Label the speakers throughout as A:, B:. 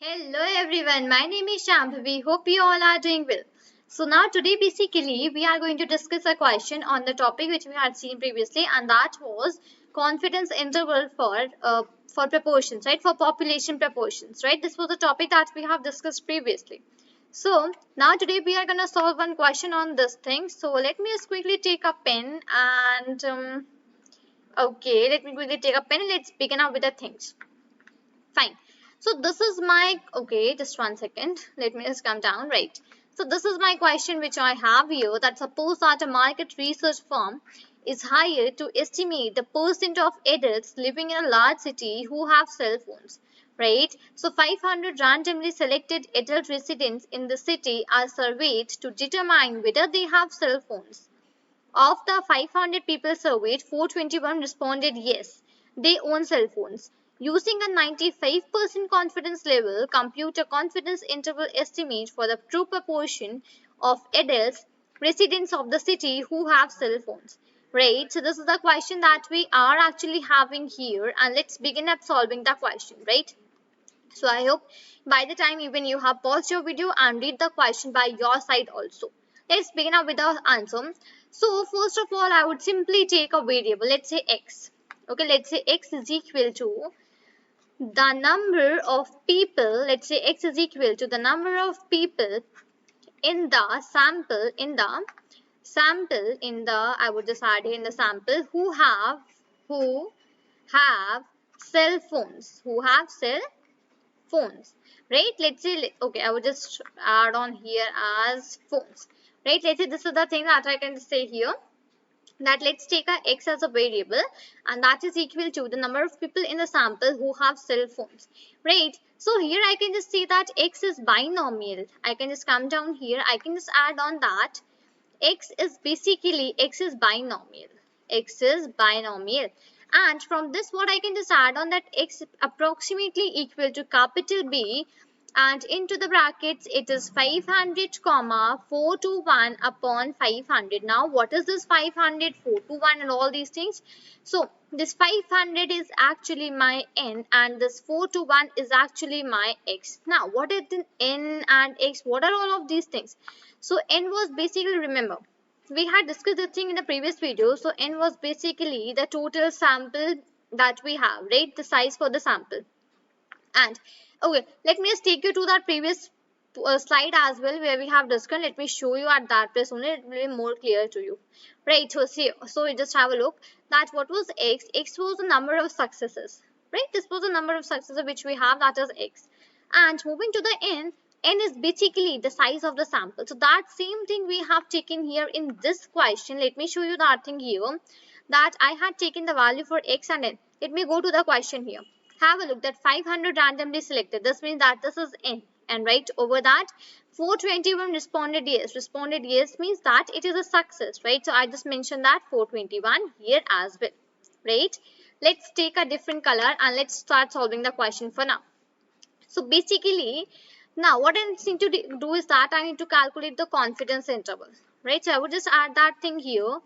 A: Hello everyone, my name is Shambhavi. Hope you all are doing well. So now today basically we are going to discuss a question on the topic which we had seen previously, and that was confidence interval for proportions, right? For population proportions, right? This was a topic that we have discussed previously. So now today we are gonna solve one question on this thing. So let me just quickly take a pen and okay, let me quickly take a pen and let's begin up with the things. Fine. So this is my, okay, just one second. Let me just come down. Right. So this is my question which I have here, that suppose that a market research firm is hired to estimate the percent of adults living in a large city who have cell phones. Right. So 500 randomly selected adult residents in the city are surveyed to determine whether they have cell phones. Of the 500 people surveyed, 421 responded yes, they own cell phones. Using a 95% confidence level, compute a confidence interval estimate for the true proportion of adults residents of the city who have cell phones. Right, so this is the question that we are actually having here, and let's begin up solving the question, right? So I hope by the time even you have paused your video and read the question by your side also. Let's begin up with the answer. So first of all, I would simply take a variable. Let's say x. Okay, let's say x is equal to the number of people. Let's say x is equal to the number of people in the sample. I would just add here in the sample who have cell phones. Who have cell phones, right? Let's say, okay, I would just add on here as phones, right? Let's say this is the thing that I can say here, that let's take a x as a variable, and that is equal to the number of people in the sample who have cell phones, right? So here I can just say that x is binomial. I can just come down here, I can just add on that x is binomial. X is binomial. And from this, what I can just add on, that x approximately equal to capital B, and into the brackets it is 500 comma 421 upon 500. Now what is this 500, 421 and all these things? So this 500 is actually my n, and this 421 is actually my x. Now what is the n and x? What are all of these things? So n was basically, remember, we had discussed this thing in the previous video. So n was basically the total sample that we have, right? The size for the sample. And okay, let me just take you to that previous slide as well, where we have discussed. Let me show you at that place only, it will be more clear to you, right? So see, so we just have a look that what was x was the number of successes, right? This was the number of successes which we have, that is x. And moving to the n is basically the size of the sample. So that same thing we have taken here in this question. Let me show you that thing here, that I had taken the value for x and n. Let me go to the question here. Have a look, that 500 randomly selected. This means that this is n. And right over that, 421 responded yes. Responded yes means that it is a success, right? So I just mentioned that 421 here as well, right? Let's take a different color and let's start solving the question for now. So basically, now what I need to do is that I need to calculate the confidence interval, right? So I would just add that thing here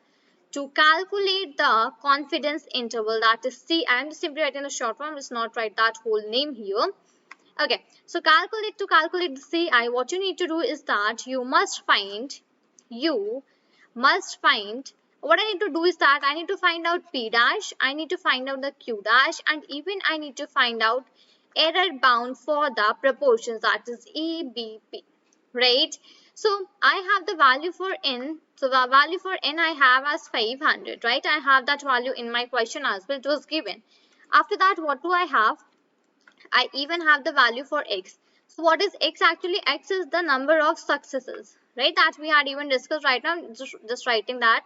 A: to calculate the confidence interval, that is C. I am simply writing the short form, just not write that whole name here. Okay, so to calculate the CI, what you need to do is that you must find, what I need to do is that I need to find out P dash, I need to find out the Q dash, and even I need to find out error bound for the proportions, that is EBP, right? So I have the value for n. So the value for n I have as 500, right? I have that value in my question as well. It was given. After that, what do I have? I even have the value for x. So what is x actually? X is the number of successes, right? That we had even discussed right now. Just writing that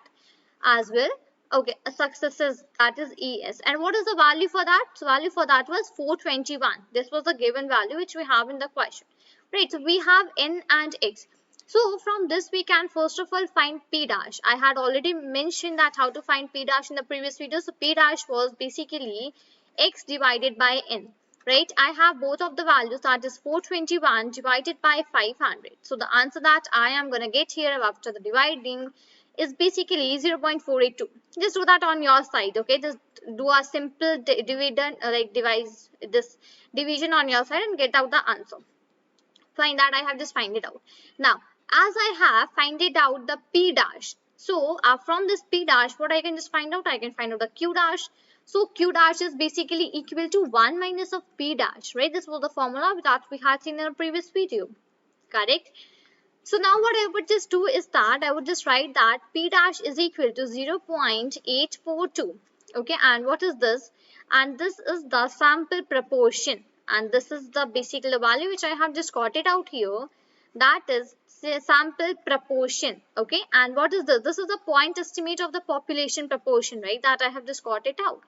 A: as well. Okay, successes, that is ES. And what is the value for that? So value for that was 421. This was the given value which we have in the question. Right, so we have n and x. So from this we can first of all find P dash. I had already mentioned that how to find P dash in the previous video. So P dash was basically x divided by n. Right, I have both of the values, that is 421 divided by 500. So the answer that I am going to get here after the dividing is basically 0.482. Just do that on your side, okay? Just do a simple dividend, like devise this division on your side and get out the answer. Fine, that I have just find it out. Now, as I have find it out the P dash. So from this P dash, what I can just find out? I can find out the Q dash. So Q dash is basically equal to 1 minus of P dash, right? This was the formula that we had seen in a previous video, correct? So now what I would just do is that I would just write that P dash is equal to 0.842. Okay, and what is this? And this is the sample proportion. And this is the basically value which I have just got it out here. That is sample proportion. Okay, and what is this? This is the point estimate of the population proportion, right? That I have just got it out.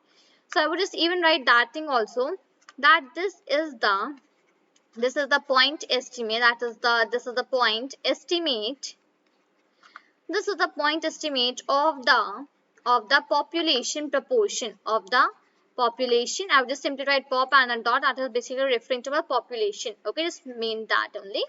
A: So I would just even write that thing also, that this is the point estimate, this is the point estimate of the population proportion of the population. I would just simply write pop and a dot, that is basically referring to a population. Okay, just mean that only.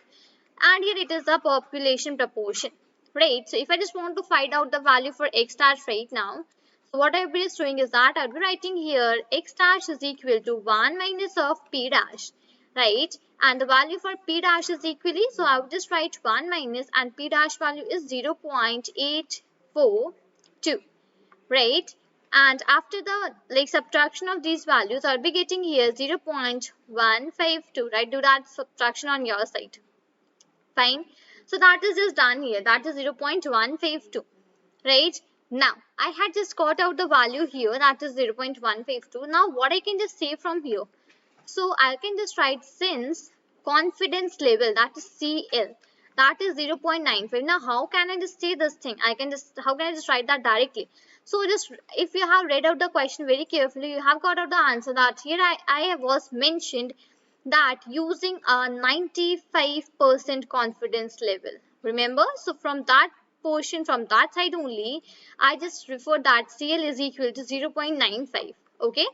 A: And here it is the population proportion, right? So if I just want to find out the value for x dash right now, so what I'll be just doing is that I'll be writing here x dash is equal to 1 minus of p dash, right? And the value for p dash is equally, so I would just write 1 minus, and p dash value is 0.842, right? And after the subtraction of these values, I'll be getting here 0.152, right? Do that subtraction on your side. Fine. So that is just done here. That is 0.152, right? Now, I had just got out the value here, that is 0.152. Now, what I can just say from here? So, I can just write, since confidence level, that is CL, that is 0.95. Now, how can I just say this thing? How can I just write that directly? So, just if you have read out the question very carefully, you have got out the answer that here I was mentioned that using a 95% confidence level. Remember? So, from that portion, from that side only, I just refer that CL is equal to 0.95. Okay.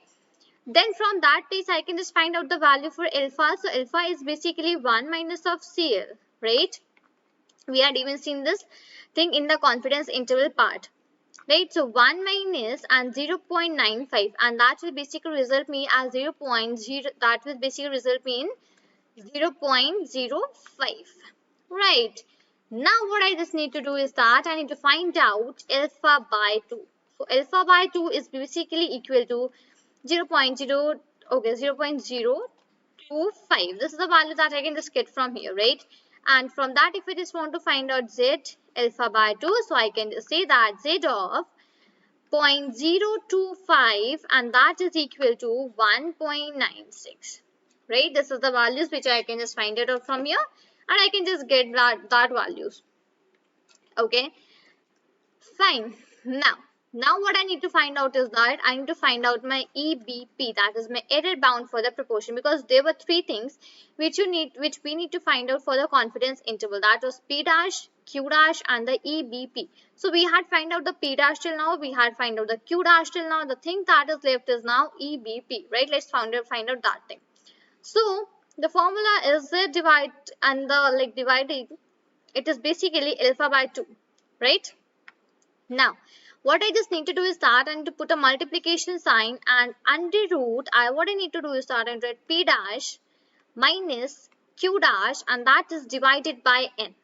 A: Then from that place, I can just find out the value for alpha. So, alpha is basically 1 minus of CL, right? We had even seen this thing in the confidence interval part, right? So, 1 minus and 0.95, and that will basically result me as 0.0, that will basically result me in 0.05, right? Now, what I just need to do is that I need to find out alpha by 2. So, alpha by 2 is basically equal to 0.0, okay, 0.025. This is the value that I can just get from here, right? And from that, if I just want to find out z alpha by 2, so I can just say that z of 0.025, and that is equal to 1.96, right? This is the values which I can just find it out from here, and I can just get that values. Okay, fine. Now what I need to find out is that I need to find out my EBP, that is my error bound for the proportion, because there were three things which we need to find out for the confidence interval. That was P dash, Q dash, and the EBP. So we had find out the P dash till now, we had find out the Q dash till now. The thing that is left is now EBP, right? Let's find out that thing. So the formula is the divide, and the dividing, it is basically alpha by 2, right? Now, what I just need to do is that I need to put a multiplication sign, and under root, what I need to do is that I write P dash minus Q dash, and that is divided by N,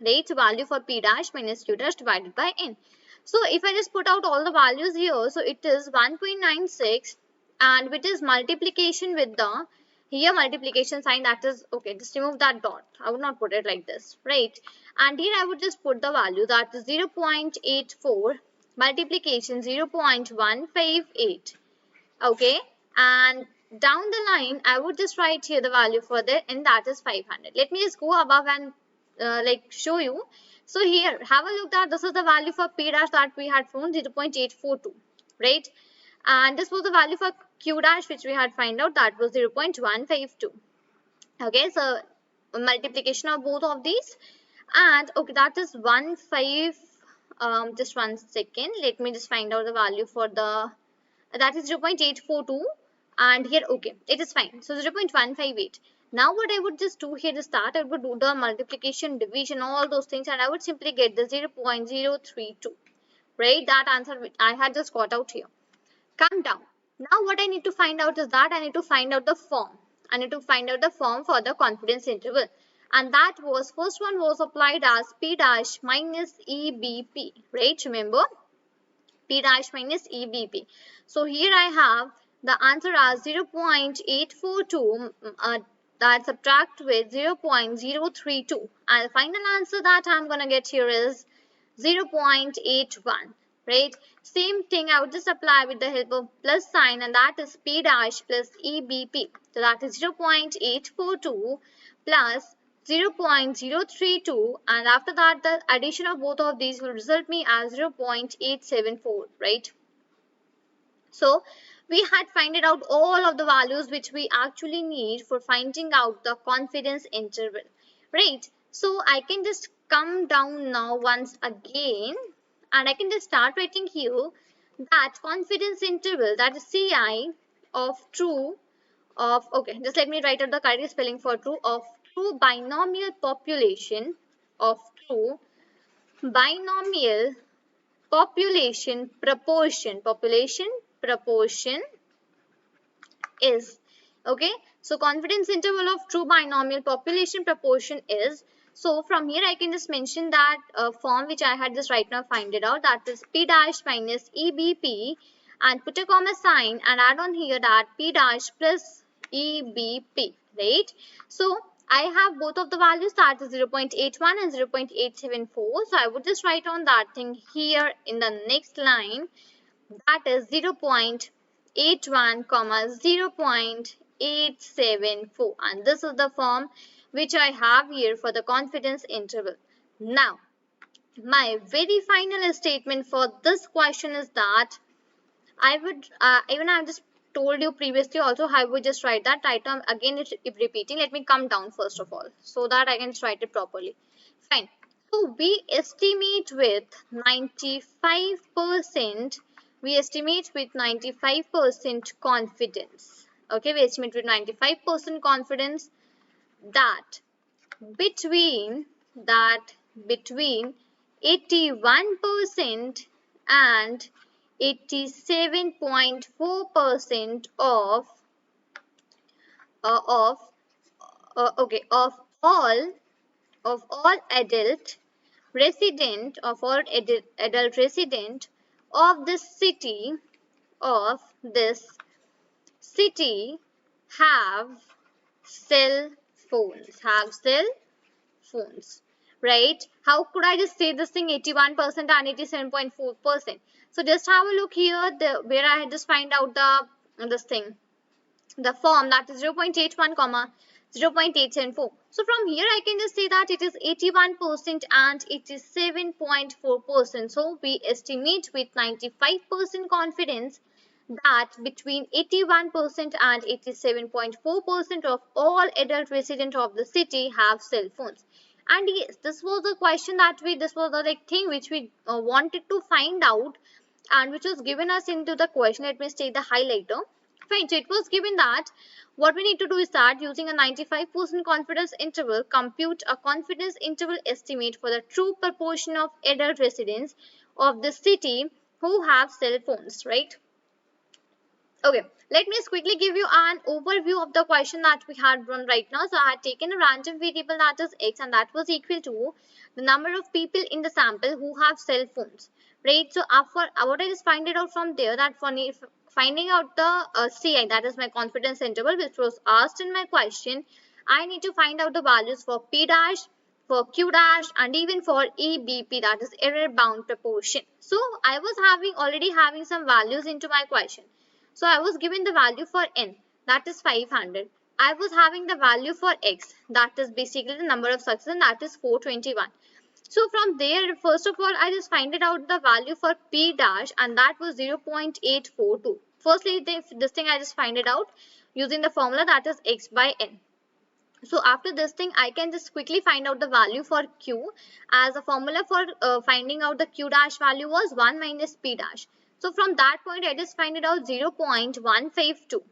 A: right? So, value for P dash minus Q dash divided by N. So, if I just put out all the values here, so it is 1.96, and which is multiplication with the here multiplication sign, that is, okay, just remove that dot. I would not put it like this, right? And here I would just put the value, that is 0.84 multiplication 0.158. Okay, and down the line I would just write here the value for that, and that is 500. Let me just go above and show you. So here, have a look that this is the value for P dash that we had found, 0.842, right? And this was the value for Q dash which we had find out, that was 0.152. Okay, so multiplication of both of these, and okay, that is 15. Just 1 second, let me just find out the value for the, that is 0.842, and here, okay, it is fine. So 0.158. Now what I would just do here is that I would do the multiplication, division, all those things, and I would simply get the 0.032, right? That answer which I had just got out here. Come down. Now what I need to find out is that I need to find out the form. I need to find out the form for the confidence interval. And that was, first one was applied as P dash minus EBP, right? Remember? P dash minus EBP. So here I have the answer as 0.842 that subtract with 0.032, and the final answer that I'm gonna get here is 0.81, right? Same thing, I would just apply with the help of plus sign, and that is P dash plus EBP. So that is 0.842 plus 0.032, and after that the addition of both of these will result me as 0.874, right? So we had finded out all of the values which we actually need for finding out the confidence interval, right? So I can just come down now once again, and I can just start writing here that confidence interval, that is CI of true of, okay, just let me write out the correct spelling for true, of true binomial population, of true binomial population proportion is, okay. So confidence interval of true binomial population proportion is, so from here I can just mention that form which I had just right now find it out, that is P dash minus EBP, and put a comma sign and add on here that P dash plus EBP, right? So I have both of the values, that is 0.81 and 0.874. So I would just write on that thing here in the next line, that is 0.81 comma 0.874, and this is the form which I have here for the confidence interval. Now my very final statement for this question is that I would even I just told you previously also, I would just write that right now again if repeating. Let me come down first of all so that I can write it properly. Fine. So we estimate with 95%, we estimate with 95% confidence. Okay, we estimate with 95% confidence that between between 81% and 87.4% uh, of of all adult resident of this city of this city have cell phones, right? How could I just say this thing 81% and 87.4%? So just have a look here, where I had just find out this thing, the form, that is 0.81 comma 0.874. So from here I can just say that it is 81% and 87.4%. So we estimate with 95% confidence that between 81% and 87.4% of all adult residents of the city have cell phones. And yes, this was the question that this was the like thing which we wanted to find out, and which was given us into the question. Let me take the highlighter. Fine, so it was given that what we need to do is that using a 95% confidence interval, compute a confidence interval estimate for the true proportion of adult residents of the city who have cell phones, right? Okay, let me just quickly give you an overview of the question that we had run right now. So I had taken a random variable that is x, and that was equal to the number of people in the sample who have cell phones, right? So after what I just find it out from there, that for finding out the CI, that is my confidence interval, which was asked in my question, I need to find out the values for P dash, for Q dash, and even for EBP, that is error bound proportion. So I was already having some values into my question. So I was given the value for n, that is 500. I was having the value for x, that is basically the number of successes, and that is 421. So from there, first of all, I just find it out the value for P dash, and that was 0.842. Firstly, this thing I just find it out using the formula, that is x by n. So after this thing, I can just quickly find out the value for Q, as a formula for finding out the Q dash value was 1 minus P dash. So from that point, I just find it out 0.152.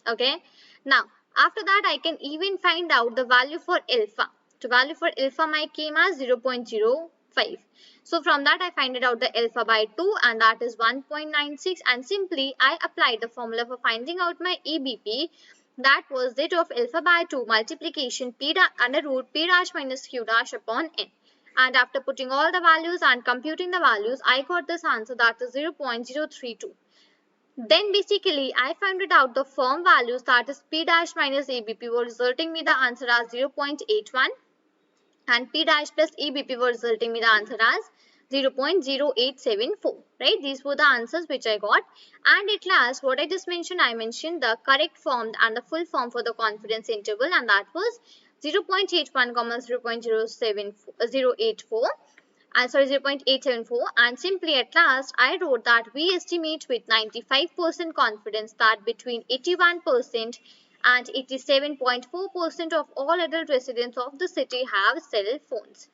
A: Okay. Now, after that, I can even find out the value for alpha. So value for alpha might came as 0.05. 5. So from that I find it out the alpha by 2, and that is 1.96, and simply I applied the formula for finding out my EBP. That was that of alpha by 2 multiplication p under root p dash minus q dash upon n. And after putting all the values and computing the values, I got this answer, that is 0.032. Then basically I found it out the firm values, that is p dash minus EBP, were resulting me the answer as 0.81, and p dash plus EBP were resulting me the answer as 0.0874. Right, these were the answers which I got. And at last, what I just mentioned, I mentioned the correct form and the full form for the confidence interval, and that was 0.81 comma 0.084, and sorry, 0.874. And simply at last I wrote that we estimate with 95% confidence that between 81% and 87.4% of all adult residents of the city have cell phones.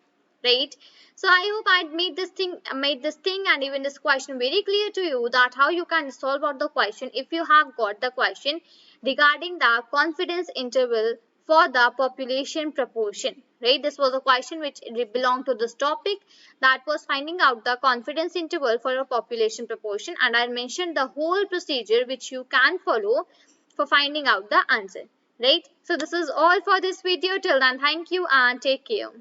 A: Right, so I hope I made this thing and even this question very clear to you, that how you can solve out the question if you have got the question regarding the confidence interval for the population proportion. Right, this was a question which belonged to this topic, that was finding out the confidence interval for a population proportion, and I mentioned the whole procedure which you can follow for finding out the answer. Right, so this is all for this video. Till then, thank you and take care.